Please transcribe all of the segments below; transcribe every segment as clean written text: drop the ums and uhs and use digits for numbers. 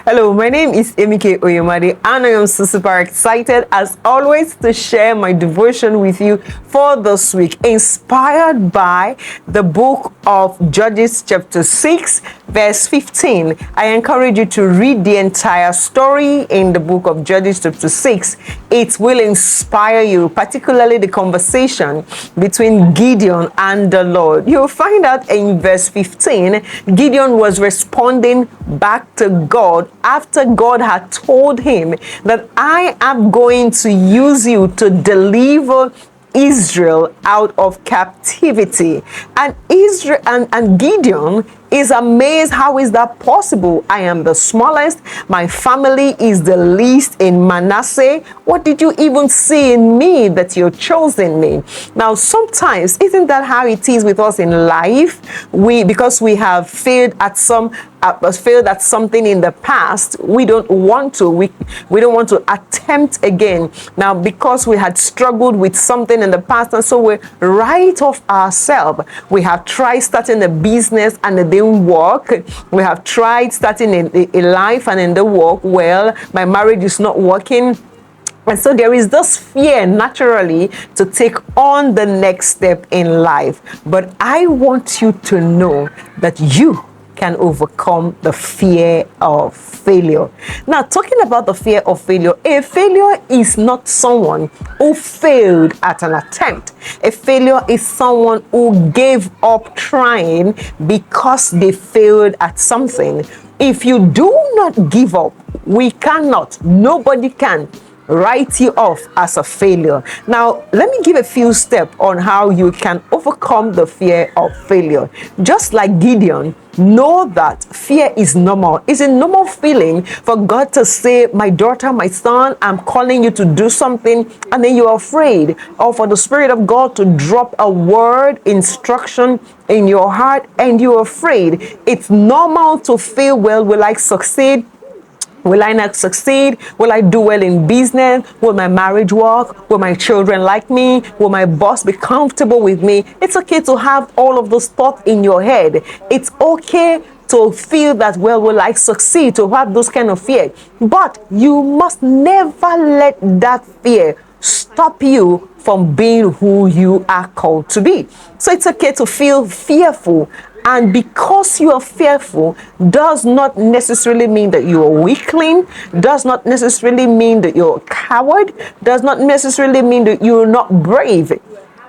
Hello, my name is Emike Oyemade, and I am super excited as always to share my devotion with you for this week, inspired by the book of Judges chapter 6 verse 15. I encourage you to read the entire story in the book of Judges chapter 6. It will inspire you, particularly the conversation between Gideon and the Lord. You'll find out in verse 15, Gideon was responding back to God after God had told him that I am going to use you to deliver Israel out of captivity. And Israel and Gideon is amazed. How is that possible? I am the smallest. My family is the least in Manasseh. What did you even see in me that you're chosen me? Now, sometimes, isn't that how it is with us in life? Because we have failed at something in the past, we don't want to attempt again. Now, because we had struggled with something in the past, and so we write off ourselves. We have tried starting a business and it didn't work. We have tried starting a life, and in the work, well, my marriage is not working. And so there is this fear naturally to take on the next step in life. But I want you to know that you can overcome the fear of failure. Now, talking about the fear of failure, a failure is not someone who failed at an attempt. A failure is someone who gave up trying because they failed at something. If you do not give up, nobody can write you off as a failure. Now, let me give a few steps on how you can overcome the fear of failure. Just like Gideon, know that fear is normal. It's a normal feeling for God to say, my daughter, my son, I'm calling you to do something, and then you're afraid, or for the Spirit of God to drop a word, instruction in your heart, and you're afraid. It's normal to feel, well, will I succeed? Will I not succeed? Will I do well in business? Will my marriage work? Will my children like me? Will my boss be comfortable with me? It's okay to have all of those thoughts in your head. It's okay to feel that, well, will I succeed? To have those kind of fear. But you must never let that fear stop you from being who you are called to be. So it's okay to feel fearful. And because you are fearful does not necessarily mean that you're a weakling, does not necessarily mean that you're a coward, does not necessarily mean that you're not brave.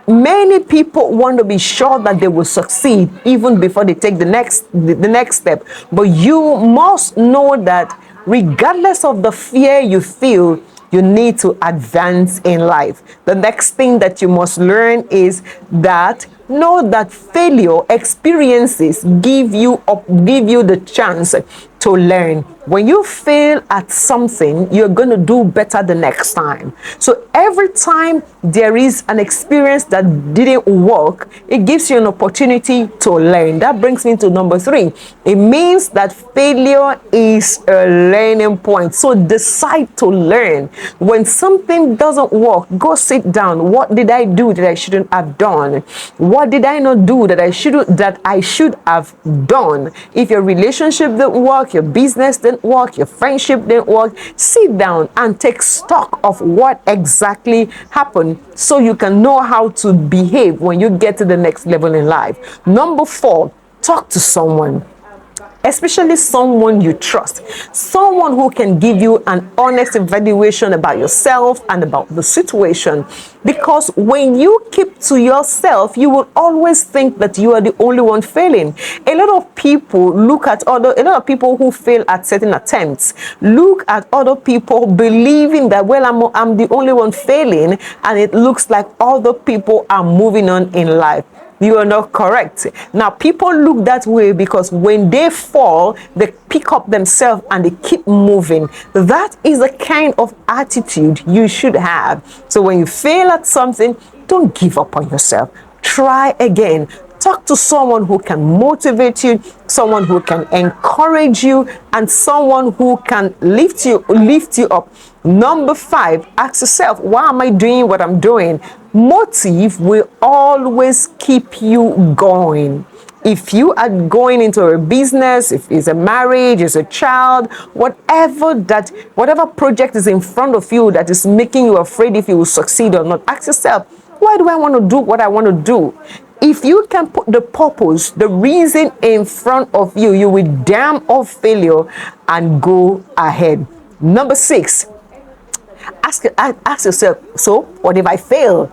Many people want to be sure that they will succeed even before they take the next step. But you must know that regardless of the fear you feel, you need to advance in life. The next thing that you must learn is that know that failure experiences give you the chance to learn. When you fail at something, you're going to do better the next time. So every time there is an experience that didn't work, it gives you an opportunity to learn. That brings me to number 3. It means that failure is a learning point. So decide to learn. When something doesn't work, go sit down. What did I do that I shouldn't have done? What did I not do that I should have done? If your relationship didn't work, your business didn't work, your friendship didn't work, sit down and take stock of what exactly happened so you can know how to behave when you get to the next level in life. Number 4, talk to someone. Especially someone you trust, someone who can give you an honest evaluation about yourself and about the situation. Because when you keep to yourself, you will always think that you are the only one failing. A lot of people who fail at certain attempts look at other people believing that, well, I'm the only one failing, and it looks like other people are moving on in life. You are not correct. Now, people look that way because when they fall, they pick up themselves and they keep moving. That is the kind of attitude you should have. So when you fail at something, don't give up on yourself. Try again. Talk to someone who can motivate you, someone who can encourage you, and someone who can lift you up. Number 5, ask yourself, why am I doing what I'm doing? Motive will always keep you going. If you are going into a business, if it's a marriage, it's a child, whatever project is in front of you that is making you afraid if you will succeed or not, ask yourself, why do I want to do what I want to do? If you can put the purpose, the reason in front of you, you will damn off failure and go ahead. Number 6, ask yourself, so what if I fail?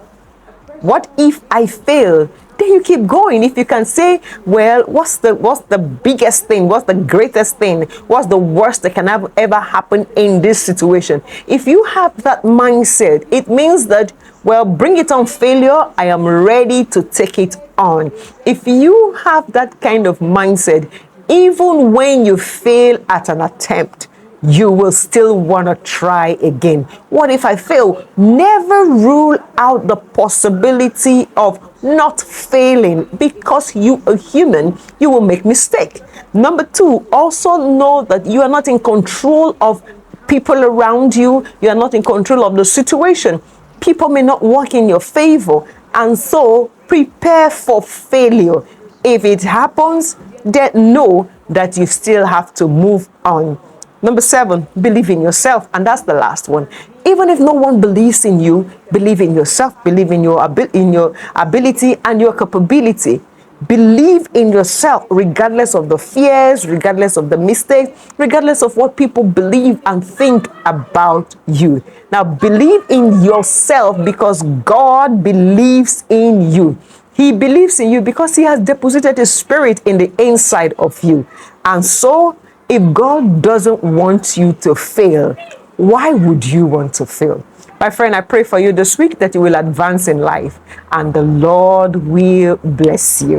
What if I fail? Then you keep going. If you can say, well, what's the biggest thing? What's the greatest thing? What's the worst that can ever happen in this situation? If you have that mindset, it means that, well, bring it on, failure. I am ready to take it on. If you have that kind of mindset, even when you fail at an attempt, you will still want to try again. What if I fail? Never rule out the possibility of not failing, because you are human, you will make mistake. Number 2, also know that you are not in control of people around you. You are not in control of the situation. People may not work in your favor, and so prepare for failure. If it happens, then know that you still have to move on. Number 7, believe in yourself. And that's the last one. Even if no one believes in you, believe in yourself, believe in your ability and your capability. Believe in yourself regardless of the fears, regardless of the mistakes, regardless of what people believe and think about you. Now, believe in yourself because God believes in you. He believes in you because he has deposited his spirit in the inside of you. And so, if God doesn't want you to fail, why would you want to fail? My friend, I pray for you this week that you will advance in life and the Lord will bless you.